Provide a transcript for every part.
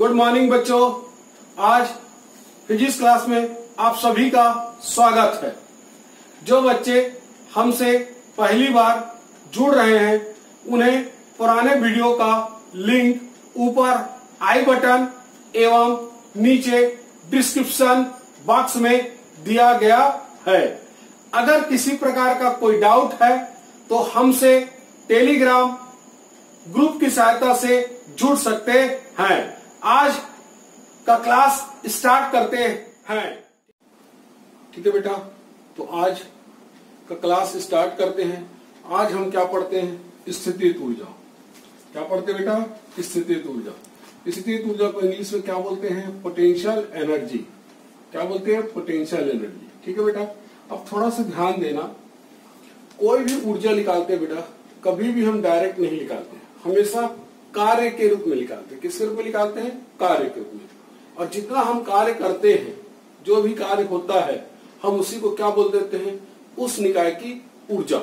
Good morning बच्चों। आज physics class में आप सभी का स्वागत है। जो बच्चे हमसे पहली बार जुड़ रहे हैं उन्हें पुराने वीडियो का लिंक ऊपर आई बटन एवं नीचे डिस्क्रिप्शन बॉक्स में दिया गया है। अगर किसी प्रकार का कोई डाउट है तो हमसे टेलीग्राम ग्रुप की सहायता से जुड़ सकते हैं। आज का क्लास स्टार्ट करते हैं। ठीक है बेटा, तो आज का क्लास स्टार्ट करते हैं। आज हम क्या पढ़ते हैं? स्थितिज ऊर्जा। क्या पढ़ते हैं बेटा? स्थितिज ऊर्जा। स्थितिज ऊर्जा को इंग्लिश में क्या बोलते हैं? Potential energy. क्या बोलते हैं? Potential energy. ठीक है बेटा, अब थोड़ा सा ध्यान देना। कोई भी ऊर्जा निकालते हैं बेटा, कभी भी हम डायरेक्ट नहीं निकालते, हमेशा कार्य के रूप में निकालते हैं। किसके रूप में निकालते हैं? कार्य के रूप में। और जितना हम कार्य करते हैं, जो भी कार्य होता है, हम उसी को क्या बोल देते हैं? उस निकाय की ऊर्जा।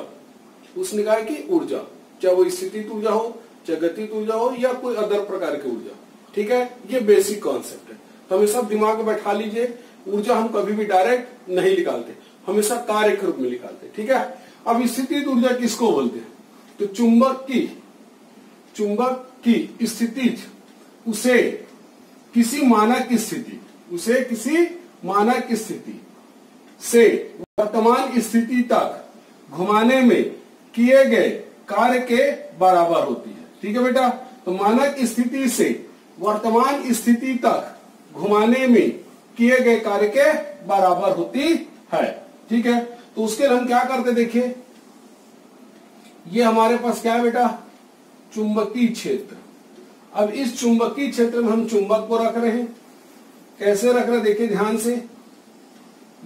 उस निकाय की ऊर्जा, चाहे वो स्थितिज ऊर्जा हो, चाहे गतिज ऊर्जा हो, या कोई अदर प्रकार की ऊर्जा। ठीक है, ये बेसिक कॉन्सेप्ट है। तो हमेशा दिमाग में बैठा लीजिए, ऊर्जा हम कभी भी डायरेक्ट नहीं निकालते, हमेशा कार्य के रूप में निकालते। ठीक है, अब स्थितिज ऊर्जा किसको बोलते हैं? तो चुंबक की स्थितिज उसे किसी मानक स्थिति से वर्तमान स्थिति तक घुमाने में किए गए कार्य के बराबर होती है। ठीक है बेटा, तो मानक स्थिति से वर्तमान स्थिति तक घुमाने में किए गए कार्य के बराबर होती है। ठीक है, तो उसके लिए हम क्या करते देखिए, ये हमारे पास क्या है बेटा? चुंबकीय क्षेत्र। अब इस चुंबकीय क्षेत्र में हम चुंबक को रख रहे हैं। कैसे रख रहे हैं देखिए ध्यान से।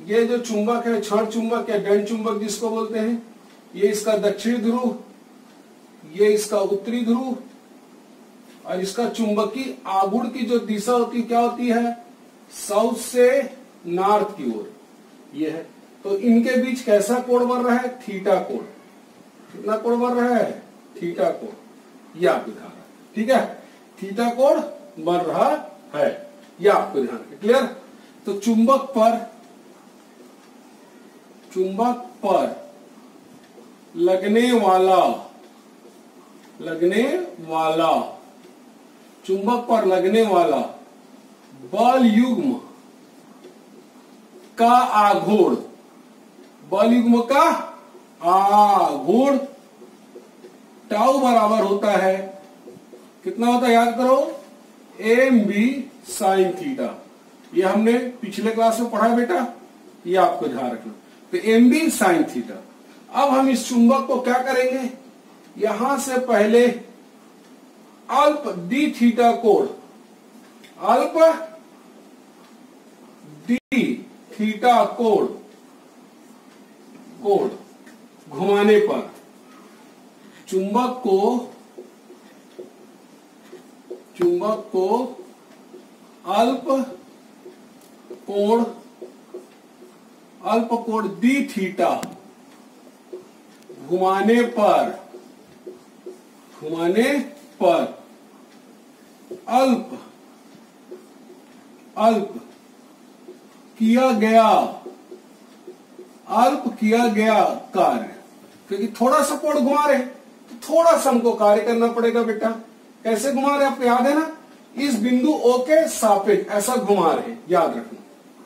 ये जो चुंबक है, क्षण चुंबक या दंड चुंबक जिसको बोलते हैं, ये इसका दक्षिणी ध्रुव, ये इसका उत्तरी ध्रुव, और इसका चुंबकीय आघूर्ण की जो दिशा होती है क्या होती है? साउथ से नॉर्थ की ओर ये है। तो इनके बीच कैसा कोण बन रहा है? थीटा कोण। कितना कोण बन रहा है? थीटा कोण। यह आपको ध्यान है। ठीक है, थीटा कोण बन रहा है, यह आपको ध्यान है। क्लियर? तो चुंबक पर लगने वाला चुंबक पर लगने वाला बल युग्म का आघूर्ण, बल युग्म का आघूर्ण टाउ बराबर होता है, कितना होता है याद करो? mb sin theta. ये हमने पिछले क्लास में पढ़ा बेटा, ये आपको ध्यान रखना। तो mb sin थीटा। अब हम इस चुंबक को क्या करेंगे? यहां से पहले अल्प d थीटा कोण, अल्प d थीटा कोण घुमाने पर चुंबक को अल्प कोण d थीटा घुमाने पर अल्प किया गया कार्य, क्योंकि थोड़ा सा कोण घुमा रहे तो थोड़ा सा हमको कार्य करना पड़ेगा बेटा। कैसे घुमा रहे आपको याद है ना? इस बिंदु O के सापेक्ष ऐसा घुमा रहे, याद रखना।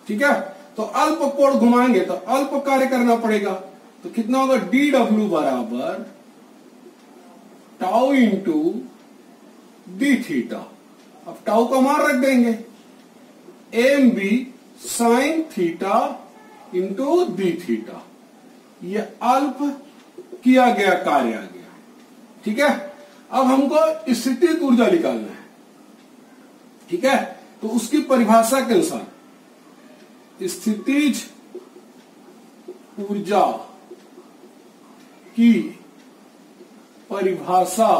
ठीक है, तो अल्प कोण घुमाएंगे तो अल्प कार्य करना पड़ेगा। तो कितना होगा? dw बराबर टाउ इंटू डी थीटा। अब टाउ का मान रख देंगे, mb sin theta into D theta. ये अल्प किया गया कार्य आ गया। ठीक है, अब हमको स्थितिज ऊर्जा निकालना है। ठीक है, तो उसकी परिभाषा के अनुसार स्थितिज ऊर्जा की परिभाषा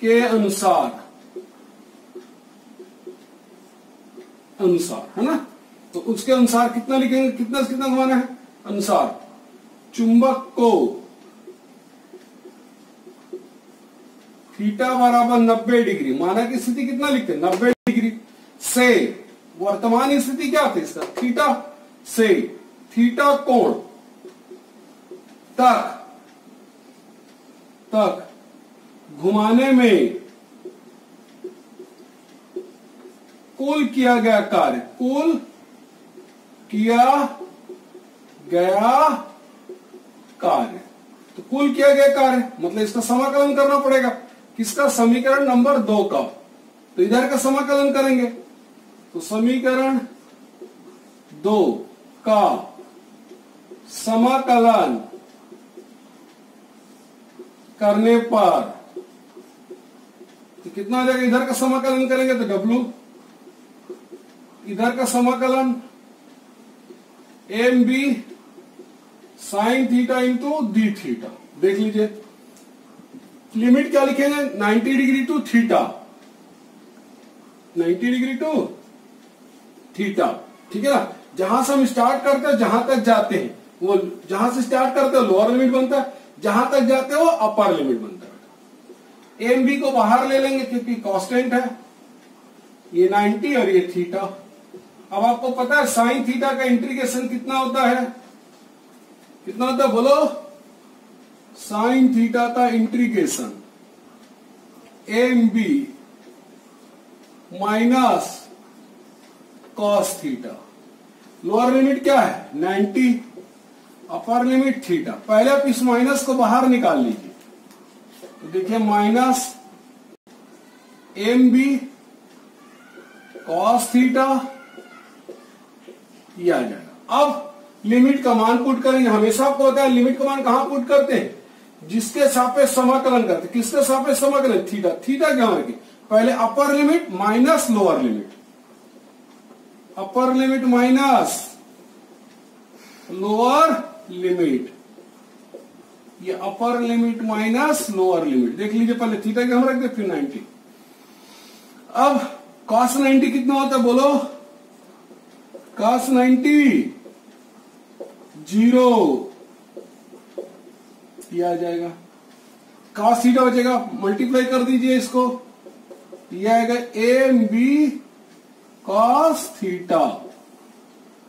के अनुसार है ना, तो उसके अनुसार कितना लिखेंगे? कितना से कितना घुमाना है? अनुसार चुंबक को थीटा बराबर 90 डिग्री, मानक स्थिति कितना लिखते हैं 90 डिग्री से वर्तमान स्थिति क्या थी इसका थीटा से थीटा कोण तक घुमाने में कुल किया गया कार्य, कुल किया गया कार्य, तो कुल किया गया कार्य मतलब इसका समाकलन करना पड़ेगा, किसका समीकरण नंबर 2 का, तो इधर का समाकलन करेंगे, तो समीकरण 2 का समाकलन करने पर तो कितना आ जाएगा, इधर का समाकलन करेंगे तो W, इधर का समाकलन M B sine theta into D theta, देख लीजिए लिमिट क्या लिखेंगे 90 degree to theta, 90 degree to theta, ठीक है ना। जहां से हम स्टार्ट करते हैं जहां तक जाते हैं वो, जहां से स्टार्ट करते हो लोअर लिमिट बनता है, जहां तक जाते हो अपर लिमिट बनता है। एम बी को बाहर ले लेंगे क्योंकि कांस्टेंट है, ये 90 और ये थीटा। अब आपको पता है साइन थीटा का इंटीग्रेशन कितना होता है, कितना होता है बोलो, साइन थीटा का integration M B minus cos theta, lower limit क्या है 90, अपर लिमिट थीटा। पहले आप इस माइनस को बाहर निकाल लीजिए, तो देखिए minus M B cos theta ये आ जाएगा। अब लिमिट का मान पुट करेंगे, हमेशा आपको होता है लिमिट का मान कहां पुट करते हैं, जिसके सापेक्ष समाकलन करते हैं, किसके सापेक्ष समाकलन थीटा, थीटा क्या रखें पहले upper limit minus lower limit, upper limit minus lower limit, ये upper limit minus lower limit, देख लीजिए पहले थीटा क्या हम रखते फिर 90। अब cos 90 कितना होता है बोलो, cos 90 0 ये आ जाएगा, cos थीटा बचेगा, मल्टीप्लाई कर दीजिए इसको, ये आएगा एम बी कॉस थीटा,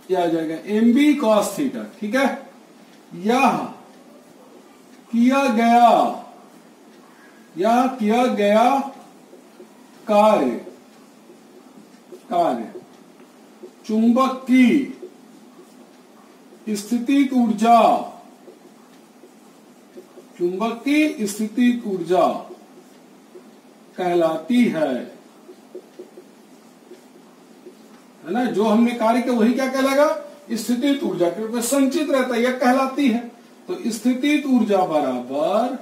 ये आ जाएगा एम बी कॉस थीटा, ठीक है। यह किया गया कार्य चुंबक की स्थितिज ऊर्जा कहलाती है ना, जो हमने कार्य किया वही क्या कहलाएगा, स्थितिज ऊर्जा के रूप में संचित रहता है, यह कहलाती है। तो स्थितिज ऊर्जा बराबर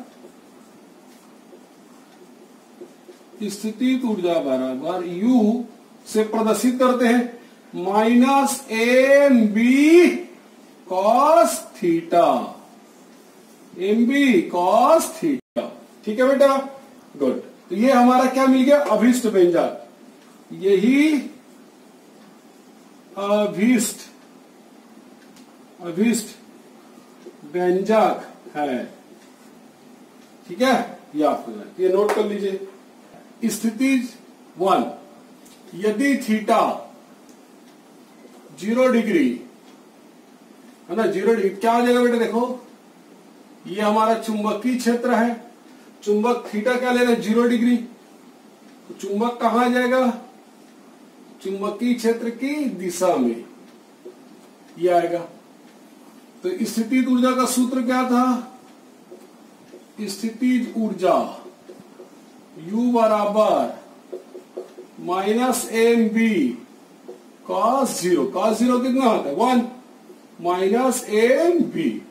U से प्रदर्शित करते हैं minus M B cos theta, M B cos theta, ठीक है बेटा, गुड। तो ये हमारा क्या मिल गया, अभीष्ट व्यंजक, यही अभीष्ट व्यंजक है, ठीक है। ये आपको ये नोट कर लीजिए। स्थितिज 1, यदि थीटा 0 डिग्री है ना, 0 डिग्री क्या आ जाएगा बेटा, देखो ये हमारा चुंबकीय क्षेत्र है, चुंबक थीटा क्या ले रहे हैं 0 डिग्री, तो चुंबक कहां आ जाएगा, चुंबकीय क्षेत्र की दिशा में ये आएगा। तो स्थितिज ऊर्जा का सूत्र क्या था, स्थितिज ऊर्जा U बराबर minus M B cos 0, cos 0 कितना होता है 1 माइनस एम बी।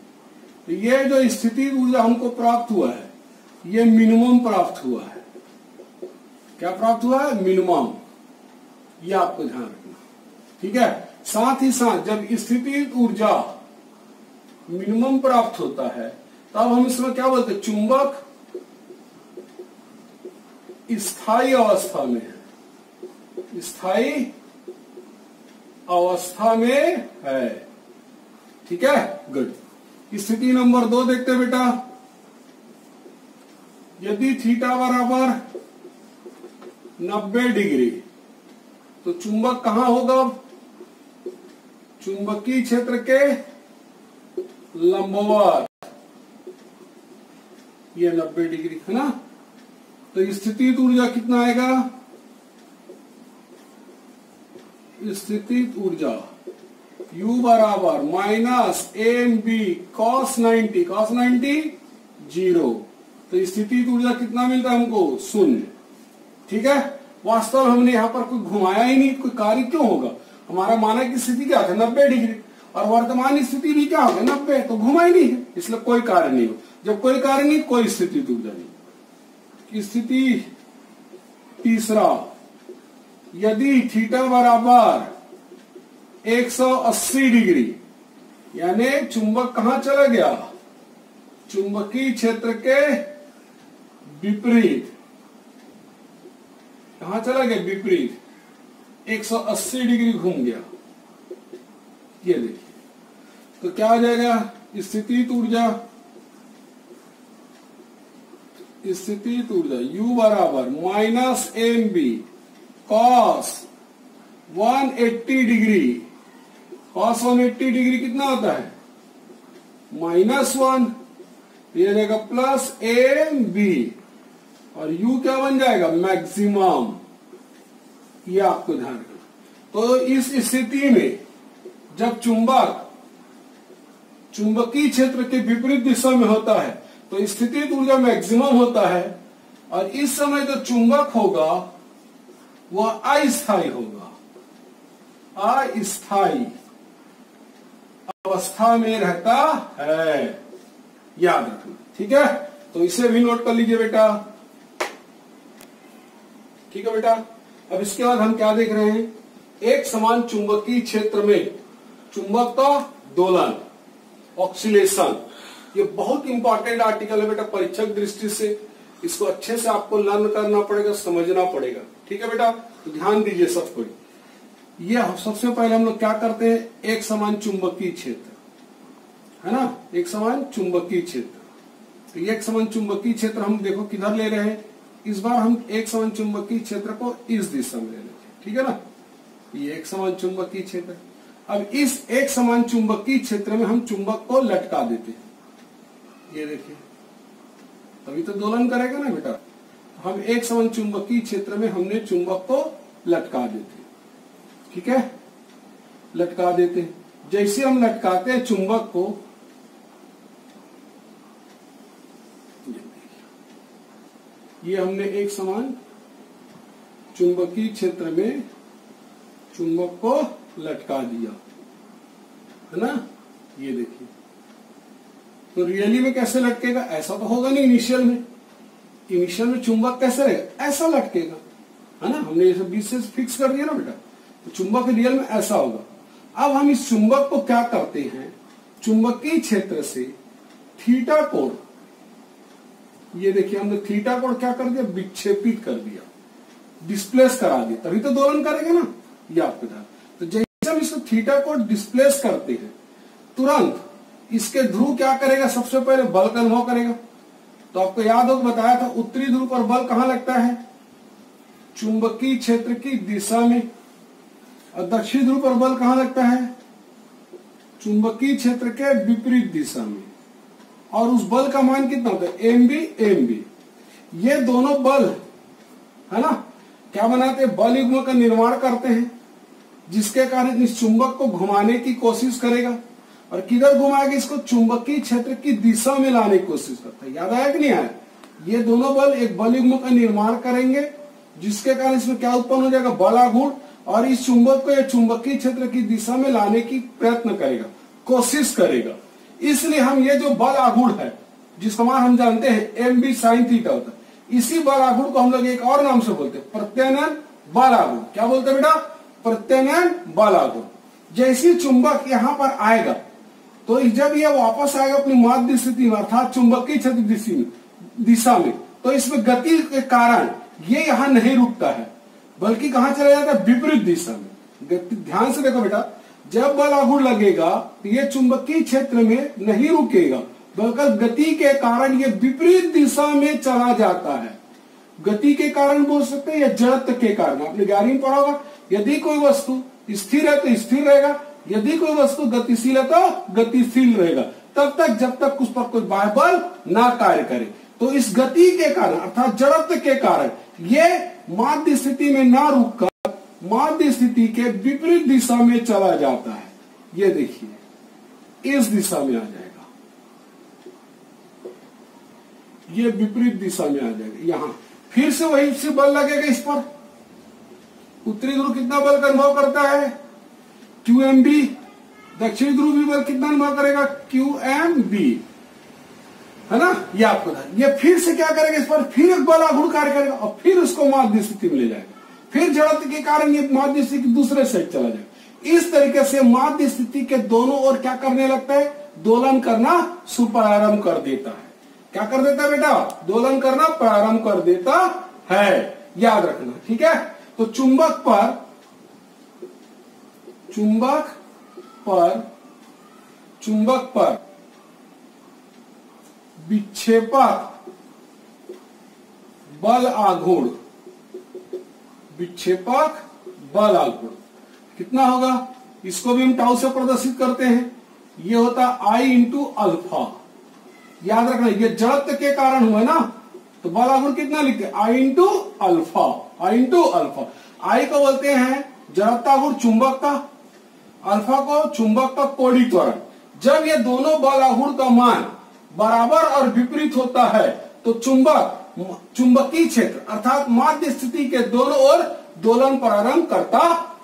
ये जो स्थितिज ऊर्जा हमको प्राप्त हुआ है ये मिनिमम प्राप्त हुआ है, क्या प्राप्त हुआ है, मिनिमम, ये आपको ध्यान रखना, ठीक है। साथ ही साथ जब स्थितिज ऊर्जा मिनिमम प्राप्त होता है तब हम इसमें क्या बोलते हैं, चुंबक स्थायी अवस्था में है, स्थायी अवस्था में है, ठीक है, गुड। स्थिति नंबर 2 देखते हैं बेटा, यदि थीटा बराबर 90 डिग्री तो चुंबक कहां होगा? चुंबकीय क्षेत्र के लंबवत, ये 90 डिग्री है ना। तो स्थितिज ऊर्जा कितना आएगा? स्थितिज ऊर्जा U बराबर minus M B cos 90, cos 90 0। तो स्थितिज ऊर्जा कितना मिलता है हमको? 0। ठीक है, वास्तव में हमने यहाँ पर कोई घुमाया ही नहीं, कोई कार्य क्यों होगा? हमारा मानक की स्थिति क्या था? 90 डिग्री, और वर्तमान स्थिति भी क्या होगा? 90, तो घुमा ही नहीं है, इसलिए कोई कार्य नहीं हो। जब कोई कार्य नहीं, कोई स्थितिज ऊर्जा नहीं। स्थिति तीसरा, यदि थीटा बराबर 180 डिग्री, यानी चुंबक कहां चला गया? चुंबकीय क्षेत्र के विपरीत। कहां चला गया? विपरीत। 180 डिग्री घूम गया। ये देखिए, तो क्या हो जाएगा? स्थितिज ऊर्जा, स्थितिज ऊर्जा U बराबर minus M B cos 180 degree. Cos 180 degree कितना होता है? -1। ये रहेगा प्लस एम बी, और U क्या बन जाएगा? मैक्सिमम। ये आपको ध्यान रखना। तो इस स्थिति में जब चुंबक चुंबकीय क्षेत्र के विपरीत दिशा में होता है तो स्थितिज ऊर्जा मैक्सिमम होता है, और इस समय जो चुंबक होगा वह अस्थायी होगा, अस्थायी अवस्था में रहता है। याद रखना, ठीक है। तो इसे भी नोट कर लीजिए बेटा। ठीक है बेटा। अब इसके बाद हम क्या देख रहे हैं? एक समान चुंबकीय क्षेत्र में चुंबक का दोलन, ऑक्सीलेशन। ये बहुत इंपॉर्टेंट आर्टिकल है बेटा, परीक्षक दृष्टि से इसको अच्छे से आपको लर्न करना पड़ेगा, समझना पड़ेगा। ठीक है बेटा, तो ध्यान दीजिए सब कोई। ये सबसे पहले हम लोग क्या करते हैं? एक समान चुंबकीय क्षेत्र है ना, एक समान चुंबकीय क्षेत्र। तो एक समान चुंबकीय क्षेत्र हम देखो किधर ले रहे हैं? इस बार हम एक समान चुंबकीय क्षेत्र को इस दिशा में ले लेते हैं। ठीक है ना, ये एक समान चुंबकीय क्षेत्र। अब इस एक समान चुंबकीय क्षेत्र में हम चुंबक को लटका देते हैं। ये देखिए, तभी तो दोलन करेगा ना बेटा। हम एक समान चुंबकीय क्षेत्र में हमने चुंबक को लटका देते हैं। ठीक है, लटका देते हैं। जैसे हम लटकाते हैं चुंबक को, ये हमने एक समान चुंबकीय क्षेत्र में चुंबक को लटका दिया है ना। ये देखिए, तो रियली में कैसे लटकेगा? ऐसा तो होगा नहीं इनिशियल में। इनिशियल में चुंबक कैसे रहेगा? ऐसा लटकेगा है ना। हमने ये सब बीच से फिक्स कर दिया ना बेटा, तो चुंबक रियल में ऐसा होगा। अब हम इस चुंबक को क्या करते हैं? चुंबकीय क्षेत्र से थीटा कोण, ये देखिए हमने थीटा कोण क्या कर दिया? विक्षेपित कर दिया, डिस्प्लेस करा दिया, तभी तो दोलन करेगा ना। ये आपको ध्यान। तो जैसे हम इसको थीटा कोण डिस्प्लेस करते हैं, तुरंत इसके ध्रुव क्या करेगा? सबसे पहले बल का अनुभव करेगा। तो आपको याद हो, बताया था उत्तरी ध्रुव पर बल कहां लगता है? चुंबकीय क्षेत्र की दिशा में। और दक्षिण ध्रुव पर बल कहां लगता है? चुंबकीय क्षेत्र के विपरीत दिशा में। और उस बल का मान कितना होता है? M B. ये दोनों बल है ना क्या बनाते हैं? बल युग्म का निर्माण करते हैं, जिसके कारण इस चुंबक को घुमाने की कोशिश करेगा। और किधर घुमाएगा इसको? चुंबकीय क्षेत्र की दिशा में लाने की कोशिश करता है। याद आया कि नहीं आया? ये दोनों बल एक बल युग्म का निर्माण करेंगे, जिसके कारण इसमें क्या उत्पन्न हो जाएगा? बल आघूर्ण। और इस चुंबक को चुंबकीय क्षेत्र की दिशा में लाने की प्रयत्न करेगा, कोशिश करेगा। इसलिए हम ये जो बल आघूर्ण है, जिसका मान हम जानते हैं एम बी साइन थीटा होता है, इसी बल आघूर्ण को हम लोग एक और नाम से बोलते हैं, प्रत्यानयन बल आघूर्ण। क्या बोलते हैं बेटा? प्रत्यानयन बल आघूर्ण। जैसे चुंबक यहां पर आएगा, तो जब यह वापस आएगा अपनी माध्य स्थिति में, अर्थात चुंबकीय क्षेत्र दिशा में, तो इसमें गति के कारण ये यहां नहीं रुकता है, बल्कि कहां चला जाता है? विपरीत दिशा में। ध्यान से देखो बेटा, जब बल आघूर्ण लगेगा तो ये चुंबकीय क्षेत्र में नहीं रुकेगा, बल्कि गति के कारण ये विपरीत दिशा में चला जाता है। गति के कारण बोल सकते हैं या जड़त्व के कारण। आपने 11वीं में पढ़ा होगा, यदि कोई वस्तु स्थिर है तो स्थिर रहेगा, यदि कोई वस्तु गतिशील है तो गतिशील रहेगा, तब तक जब तक उस पर कोई बाह्य बल ना कार्य करे। तो इस गति के कारण अर्थात जड़त्व के कारण ये माध्य स्थिति में ना रुककर माध्य स्थिति के विपरीत दिशा में चला जाता है। ये देखिए इस दिशा में आ जाएगा, ये विपरीत दिशा में आ जाएगा। यहां फिर से वही से बल लगेगा इस पर। उत्तरी ध्रुव कितना बल का अनुभव करता है? QMB। दक्षिणी ध्रुव भी बल कितना अनुभव करेगा? QMB, है ना। ये आपको ये फिर से क्या करेगा इस पर? फिर एक बल आघूर्ण कार्य करेगा और फिर उसको माध्य स्थिति में ले जाएगा। फिर जड़त्व के कारण ये माध्य स्थिति दूसरे साइड चला जाएगा। इस तरीके से माध्य स्थिति के दोनों ओर क्या करने लगता है? दोलन करना प्रारंभ कर देता है। क्या कर देता है बेटा? दोलन करना प्रारंभ कर देता है, याद रखना, ठीक है। तो चुंबक पर विक्षेपक बल आघूर्ण, विक्षेपक बल आघूर्ण कितना होगा? इसको भी हम टाउ से प्रदर्शित करते हैं। ये होता I इंटू अल्फा। याद रखना ये जड़त्व के कारण हुआ ना, तो बल आघूर्ण कितना लिखते हैं? I into alpha. I into alpha. I को बोलते हैं जड़त्वाघूर्ण चुंबक का, अल्फा को चुंबक का कोणीय त्वरण। जब ये दोनों बल आघूर्ण का मान बराबर और विपरीत होता है तो चुंबकीय क्षेत्र अर्थात माध्य स्थिति के दोनों ओर दोलन प्रारंभ करता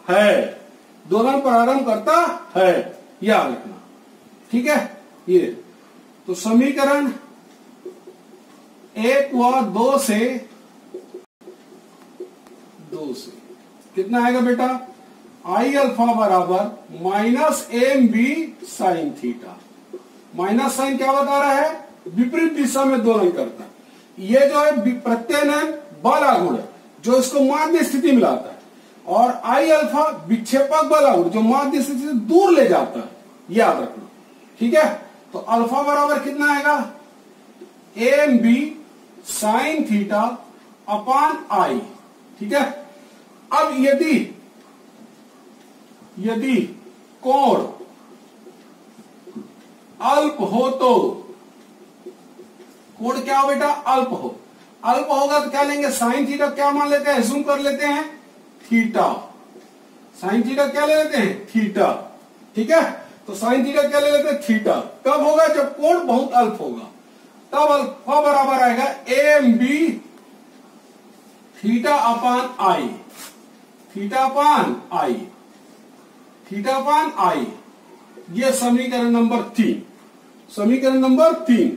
है, दोलन प्रारंभ करता है, याद रखना, ठीक है। ये तो समीकरण 1 व 2 से कितना आएगा बेटा? I अल्फा बराबर minus M B sine theta. Minus sine क्या बता रहा है? विपरीत दिशा में दोलन करता है। ये जो है प्रत्यानयन बल आघूर्ण जो इसको माध्य स्थिति में लाता है, और I अल्फा विक्षेपक बल आघूर्ण जो माध्य स्थिति से दूर ले जाता है, याद रखना, ठीक है। तो अल्फा बराबर कितना आएगा? M B sine theta upon I, ठीक है। अब यदि कोण अल्प हो तो कोण क्या हो बेटा? अल्प हो। अल्प होगा तो क्या लेंगे? साइन थीटा क्या मान लेते हैं? एज्यूम कर लेते हैं थीटा। साइन थीटा क्या ले लेते हैं? थीटा, ठीक है। तो साइन थीटा क्या ले लेते हैं? थीटा। कब होगा? जब कोण बहुत अल्प होगा, तब अल्फा बराबर आएगा एम बी थीटा अपान आई, थीटा अपान आई, थीटा अपान आई। ये समीकरण नंबर 3, समीकरण नंबर 3।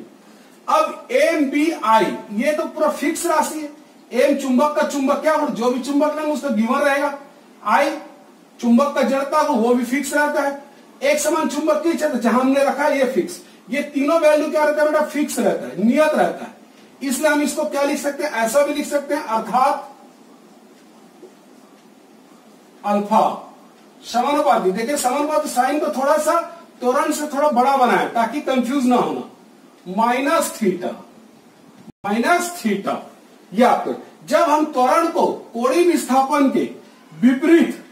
अब एम बी आई ये तो पूरा फिक्स राशि है। एम चुंबक का चुंबक क्या जो भी चुंबक लेंगे उसका गिवन रहेगा। आई चुंबक का जड़ता वो भी फिक्स रहता है। एक समान चुंबक की क्षेत्र जहां हमने रखा है ये फिक्स। ये तीनों वैल्यू क्या रहता है बेटा? फिक्स रहता है, नियत रहता है। इसलिए हम इसको क्या लिख सकते हैं? ऐसा भी लिख सकते हैं, अर्थात अल्फा समानुपाती। देखिए समानुपाती साइन को थोड़ा सा त्वरण से थोड़ा बड़ा बनाया ताकि कंफ्यूज ना होना। Minus theta. या फिर जब हम त्वरण को कोणीय विस्थापन के विपरीत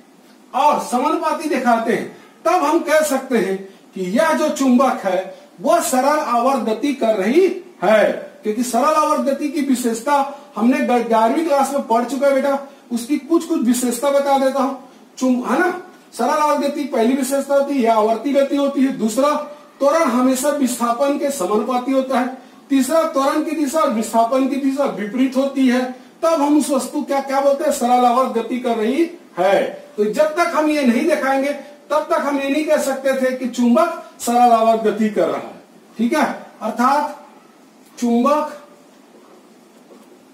और समानुपाती दिखाते हैं तब हम कह सकते हैं कि यह जो चुंबक है वह सरल आवर्त गति कर रही है। क्योंकि सरल आवर्त गति की विशेषता हमने 11वीं क्लास में पढ़ चुका है बेटा। उसकी कुछ विशेषता बता देता हूं, है ना। सरल आवर्त गति पहली विशेषता होती है, यह आवर्ती गति होती है। दूसरा, त्वरण हमेशा विस्थापन के समानुपाती होता है। तीसरा, त्वरण की दिशा और विस्थापन की दिशा विपरीत होती है। तब हम उस वस्तु क्या बोलते हैं? सरल आवर्त गति कर रही है। तो जब तक हम ये नहीं दिखाएंगे तब तक हम ये नहीं कह सकते थे कि चुंबक सरल आवर्त गति कर रहा है, ठीक है। अर्थात चुंबक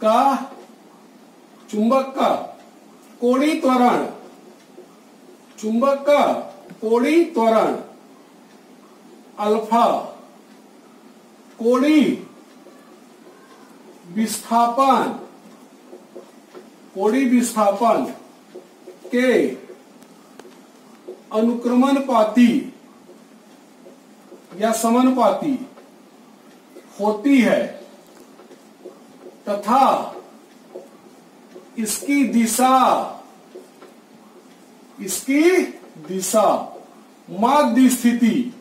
का कोणीय त्वरण, चुंबक का कोणीय त्वरण अल्फा कोणीय विस्थापन के अनुक्रमणपाती या समानुपाती होती है तथा इसकी दिशा माध्य स्थिति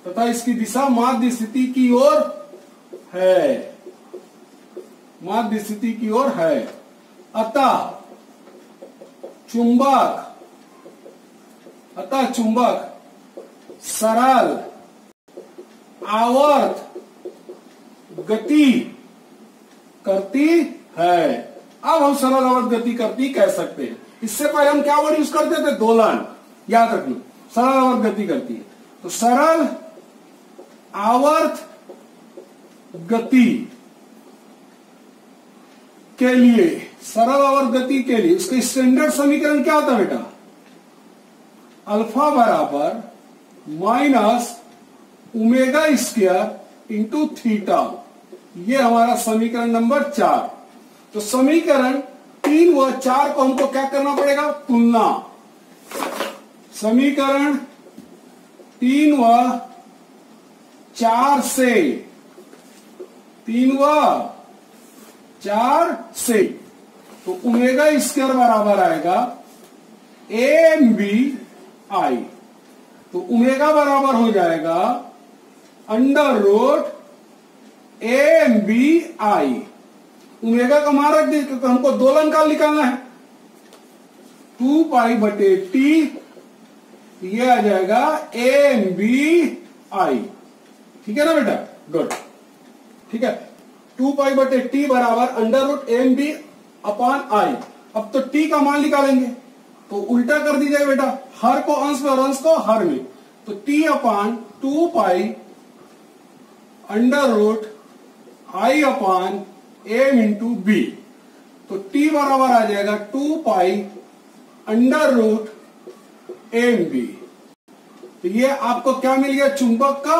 तथा इसकी दिशा माध्य स्थिति की ओर है, माध्य स्थिति की ओर है। अतः चुंबक सरल आवर्त गति करती है। अब हम सरल आवर्त गति करती कह सकते हैं। इससे पहले हम क्या वर्ड यूज करते थे? दोलन। याद रखना, सरल आवर्त गति करती है। तो सरल आवर्त गति के लिए, सरल आवर्त गति के लिए उसका स्टैंडर्ड समीकरण क्या होता है बेटा? अल्फा बराबर minus omega square into theta. ये हमारा समीकरण नंबर 4। तो समीकरण 3 व 4 को हमको क्या करना पड़ेगा? तुलना। समीकरण 3 व 4 से, 3 व 4 से, तो ओमेगा स्क्वायर बराबर आएगा AMBI। तो ओमेगा बराबर हो जाएगा अंडर रूट AMBI। ओमेगा का मान रख दीजिए क्योंकि हमको दोलन काल निकालना है। 2 पाई बटे टी, ये आ जाएगा AMBI। ठीक है ना बेटा? गुड। ठीक है, 2 पाई बटे टी बराबर under root AMB upon I. अब तो टी का मान निकालेंगे तो उल्टा कर दीजिएगा बेटा, हर को अंश में और अंश को हर में। तो T upon 2 pi under root I upon M into B. तो टी बराबर आ जाएगा 2 pi under root M B. तो ये आपको क्या मिल गया? चुंबक का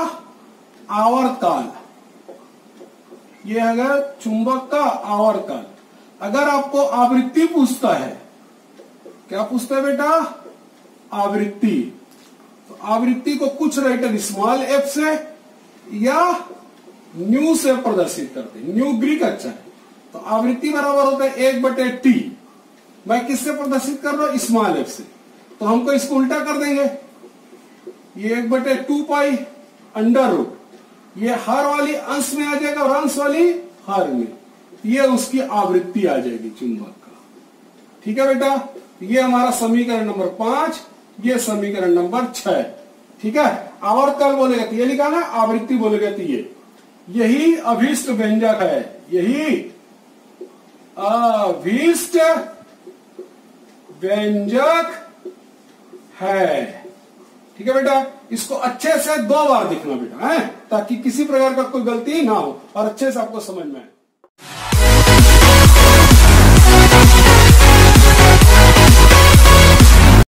आवर्त काल। ये अगर चुंबक का आवर्त काल। अगर आपको आवृत्ति पूछता है, क्या पूछता है बेटा? आवृत्ति। तो आवृत्ति को कुछ राइटर स्मॉल एफ से या न्यू से प्रदर्शित करते हैं। न्यू ग्रीक अच्छा है। तो आवृत्ति बराबर होता है 1/t। मैं किससे प्रदर्शित कर रहा हूं? स्मॉल एफ से। तो हमको इसको उल्टा कर देंगे, ये 1/2 पाई अंडर रूट, ये हर वाली अंश में आ जाएगा और अंश वाली हर में। ये उसकी आवृत्ति आ जाएगी चुंबक का। ठीक है बेटा? ये हमारा समीकरण नंबर 5, ये समीकरण नंबर 6। ठीक है? आवर्तकाल बोलेगा तो ये लिखाना, आवृत्ति बोलेगा तो ये। यही अभीष्ट व्यंजक है, यही अभीष्ट व्यंजक है। ठीक है बेटा? इसको अच्छे से 2 बार दिखना बेटा, है, ताकि किसी प्रकार का कोई गलती ना हो और अच्छे से आपको समझ में आए।